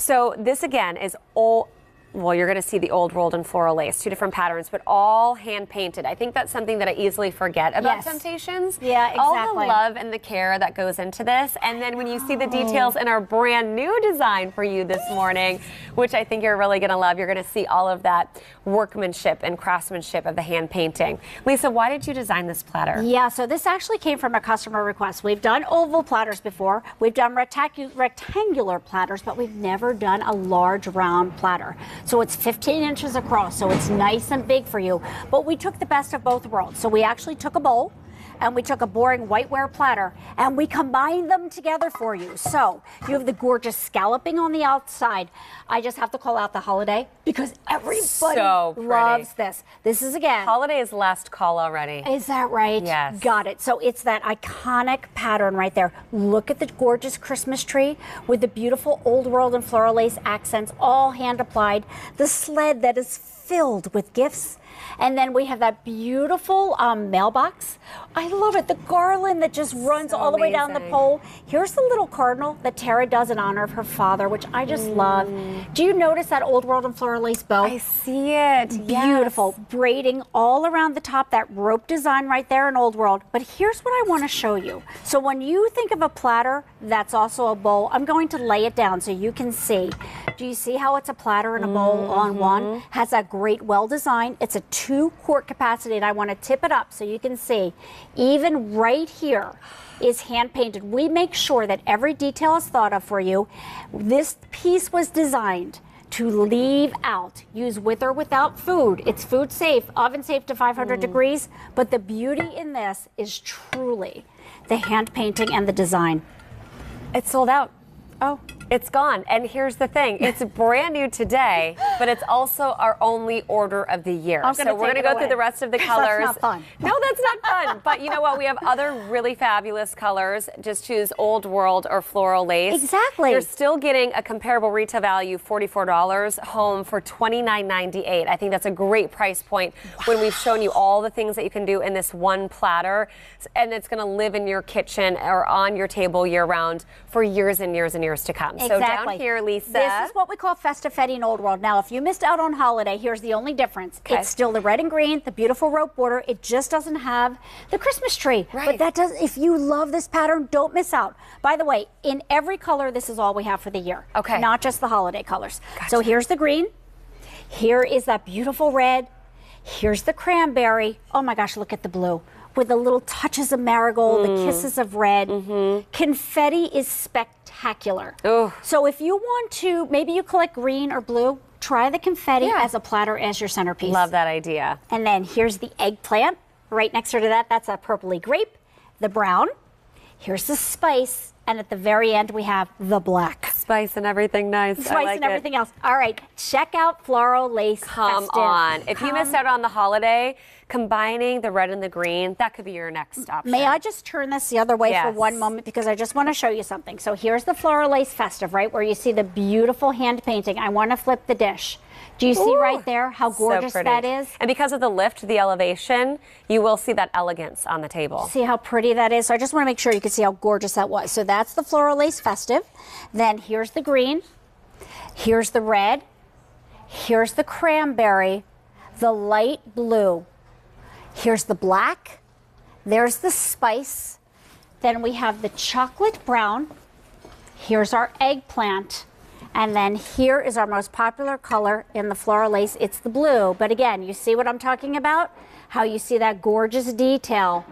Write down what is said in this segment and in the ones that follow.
So this again is all, well, you're going to see the old rolled and floral lace, 2 different patterns, but all hand painted. I think that's something that I easily forget about Temp-tations. Yeah, exactly. All the love and the care that goes into this. And then when you see the details in our brand new design for you this morning, which I think you're really going to love, you're going to see all of that workmanship and craftsmanship of the hand painting. Lisa, why did you design this platter? Yeah, so this actually came from a customer request. We've done oval platters before. We've done rectangular platters, but we've never done a large round platter. So it's 15 inches across, so it's nice and big for you. But we took the best of both worlds. So we actually took a bowl and we took a boring whiteware platter and we combined them together for you. So you have the gorgeous scalloping on the outside. I just have to call out the holiday because everybody loves this. This is, again, holiday is last call already. Is that right? Yes. Got it. So it's that iconic pattern right there. Look at the gorgeous Christmas tree with the beautiful old world and floral lace accents, all hand applied. The sled that is filled with gifts. And then we have that beautiful mailbox. I love it. The garland that just runs all the way down the pole. Here's the little cardinal that Tara does in honor of her father, which I just love. Do you notice that old world and floral lace bow? I see it. Beautiful. Yes. Braiding all around the top, that rope design right there in old world. But here's what I want to show you. So when you think of a platter, that's also a bowl. I'm going to lay it down so you can see. Do you see how it's a platter and a bowl on one? Has that great well design. It's a 2-quart capacity, and I want to tip it up so you can see. Even right here is hand painted. We make sure that every detail is thought of for you. This piece was designed to leave out, use with or without food. It's food safe, oven safe to 500 degrees, but the beauty in this is truly the hand painting and the design. It's sold out. Oh, it's gone. And here's the thing. It's brand new today, but it's also our only order of the year. So we're going to go through the rest of the colors. That's not fun. No, that's not fun. But you know what? We have other really fabulous colors. Just choose Old World or Floral Lace. Exactly. You're still getting a comparable retail value, $44, home for $29.98. I think that's a great price point when we've shown you all the things that you can do in this one platter. And it's going to live in your kitchen or on your table year round for years and years and years to come. Exactly. So down here, Lisa. This is what we call Festifetti in Old World. Now, if you missed out on holiday, here's the only difference. Okay. It's still the red and green, the beautiful rope border. It just doesn't have the Christmas tree. Right. But that does, if you love this pattern, don't miss out. By the way, in every color, this is all we have for the year. Okay. Not just the holiday colors. Gotcha. So here's the green. Here is that beautiful red. Here's the cranberry. Oh my gosh, look at the blue. With the little touches of marigold, the kisses of red. Confetti is spectacular. So if you want to, maybe you collect green or blue, try the confetti as a platter as your centerpiece. Love that idea. And then here's the eggplant. Right next to that, that's a purpley grape. The brown. Here's the spice. And at the very end, we have the black. Spice and everything nice. Spice and everything else. All right, check out Floral Lace Come Festive. on. If you missed out on the holiday, combining the red and the green, that could be your next option. May I just turn this the other way for one moment because I just want to show you something. So here's the Floral Lace Festive, right, where you see the beautiful hand painting. I want to flip the dish. Do you see right there how gorgeous that is? And because of the lift, the elevation, you will see that elegance on the table. See how pretty that is? So I just want to make sure you can see how gorgeous that was. So that's the Floral Lace Festive. Then here's the green. Here's the red. Here's the cranberry. The light blue. Here's the black. There's the spice. Then we have the chocolate brown. Here's our eggplant. And then here is our most popular color in the Floral Lace. It's the blue. But again, you see what I'm talking about? How you see that gorgeous detail.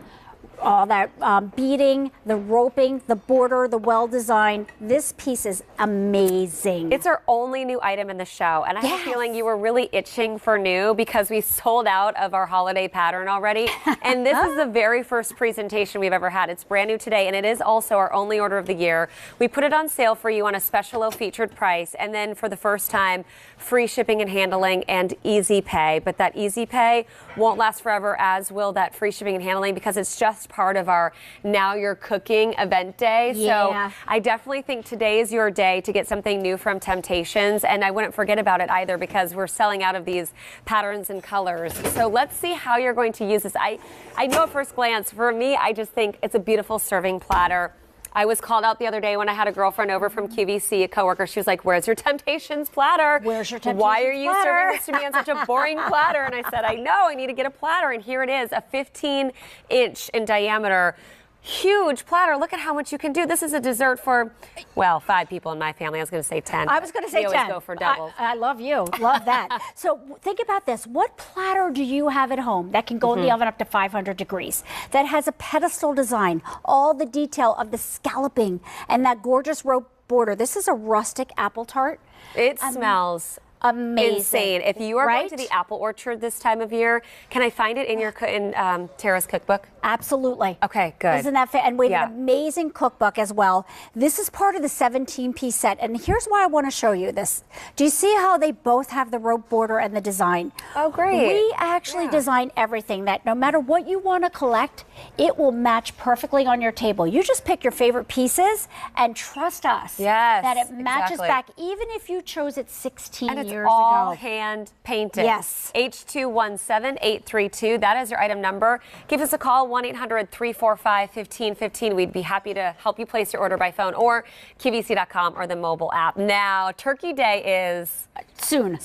All that beading, the roping, the border, the well design. This piece is amazing. It's our only new item in the show. And I have a feeling you were really itching for new because we sold out of our holiday pattern already. And this is the very first presentation we've ever had. It's brand new today, and it is also our only order of the year. We put it on sale for you on a special low featured price. And then for the first time, free shipping and handling and easy pay. But that easy pay won't last forever, as will that free shipping and handling, because it's just part of our Now You're Cooking event day. Yeah. So I definitely think today is your day to get something new from Temp-tations, and I wouldn't forget about it either because we're selling out of these patterns and colors. So let's see how you're going to use this. I know at first glance, for me, I just think it's a beautiful serving platter. I was called out the other day when I had a girlfriend over from QVC, a coworker. She was like, "Where's your Temptations platter? Where's your Temptations Why are you platter?" serving this to me on such a boring platter?" And I said, "I know, I need to get a platter." And here it is, a 15-inch in diameter. Huge platter. Look at how much you can do. This is a dessert for, well, 5 people in my family. I was going to say 10. I was going to say 10. We always go for doubles. I love you. Love that. So think about this. What platter do you have at home that can go in the oven up to 500 degrees? That has a pedestal design, all the detail of the scalloping and that gorgeous rope border. This is a rustic apple tart. It smells amazing. insane. If you are going to the apple orchard this time of year, can I find it in your Tara's cookbook? Absolutely. Okay, good. Isn't that fit? And we have an amazing cookbook as well. This is part of the 17-piece set. And here's why I want to show you this. Do you see how they both have the rope border and the design? Oh, great. We actually design everything that no matter what you want to collect, it will match perfectly on your table. You just pick your favorite pieces and trust us that it matches back, even if you chose it 16 years ago. And it's all hand painted. Yes. H217832. That is your item number. Give us a call, 1-800-345-1515. We'd be happy to help you place your order by phone or QVC.com or the mobile app. Now, Turkey Day is soon.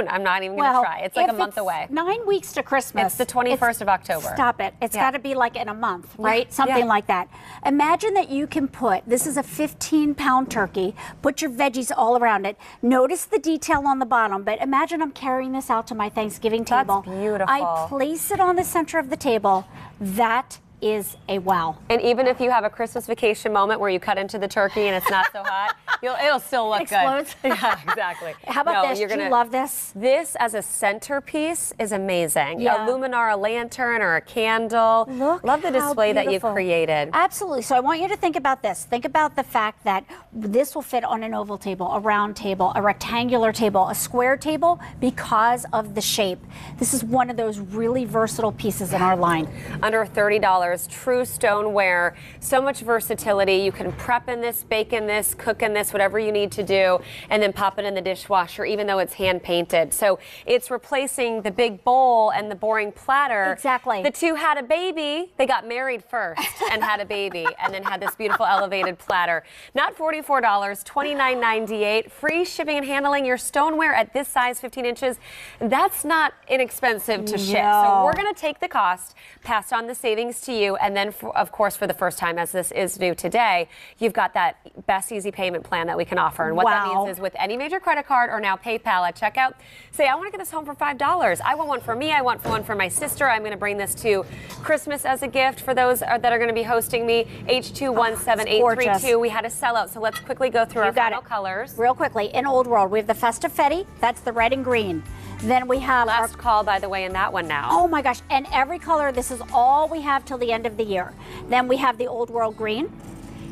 I'm not even going to try. It's like a month away. 9 weeks to Christmas. It's the 21st of October. Stop it. It's got to be like in a month, right? Something like that. Imagine that you can put, this is a 15-pound turkey, put your veggies all around it. Notice the detail on the bottom, but imagine I'm carrying this out to my Thanksgiving table. That's beautiful. I place it on the center of the table. That is a wow. And even if you have a Christmas vacation moment where you cut into the turkey and it's not so hot, it'll still look Explodes. good. Yeah, exactly. How about this? Do you love this? This as a centerpiece is amazing. Yeah. A Luminara lantern or a candle. Love the display that you created. Absolutely. So I want you to think about this. Think about the fact that this will fit on an oval table, a round table, a rectangular table, a square table because of the shape. This is one of those really versatile pieces in our line. Under $30. True stoneware. So much versatility. You can prep in this, bake in this, cook in this, whatever you need to do, and then pop it in the dishwasher, even though it's hand painted. So it's replacing the big bowl and the boring platter. Exactly. The two had a baby. They got married first and had a baby, and then had this beautiful elevated platter. Not $44, $29.98. Free shipping and handling. Your stoneware at this size, 15 inches, that's not inexpensive to ship. So we're going to take the cost, pass on the savings to you, and then, of course, for the first time, as this is new today, you've got that best easy payment plan that we can offer. And what that means is with any major credit card or now PayPal at checkout, say, I want to get this home for $5. I want one for me. I want one for my sister. I'm going to bring this to Christmas as a gift for those that are going to be hosting me. H217832. We had a sellout, so let's quickly go through our final colors. Real quickly, in Old World, we have the Festive Fetty. That's the red and green. Then we have last call, by the way, in that one now. Oh my gosh, and every color, this is all we have till the end of the year. Then we have the Old World green.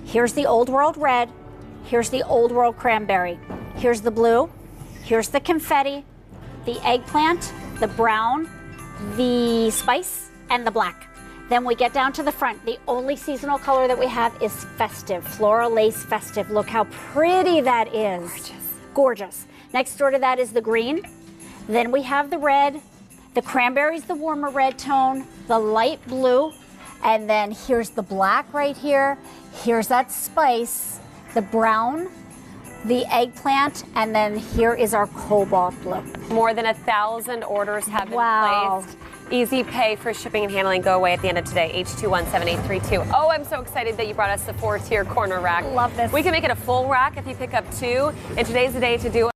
Here's the Old World red. Here's the Old World cranberry. Here's the blue. Here's the confetti, the eggplant, the brown, the spice, and the black. Then we get down to the front. The only seasonal color that we have is festive, Floral Lace festive. Look how pretty that is. Gorgeous. Gorgeous. Next door to that is the green. Then we have the red, the cranberry's the warmer red tone, the light blue, and then here's the black right here. Here's that spice, the brown, the eggplant, and then here is our cobalt blue. More than 1,000 orders have been placed. Easy pay for shipping and handling go away at the end of today. H217832. Oh, I'm so excited that you brought us the 4-tier corner rack. Love this. We can make it a full rack if you pick up 2, and today's the day to do it.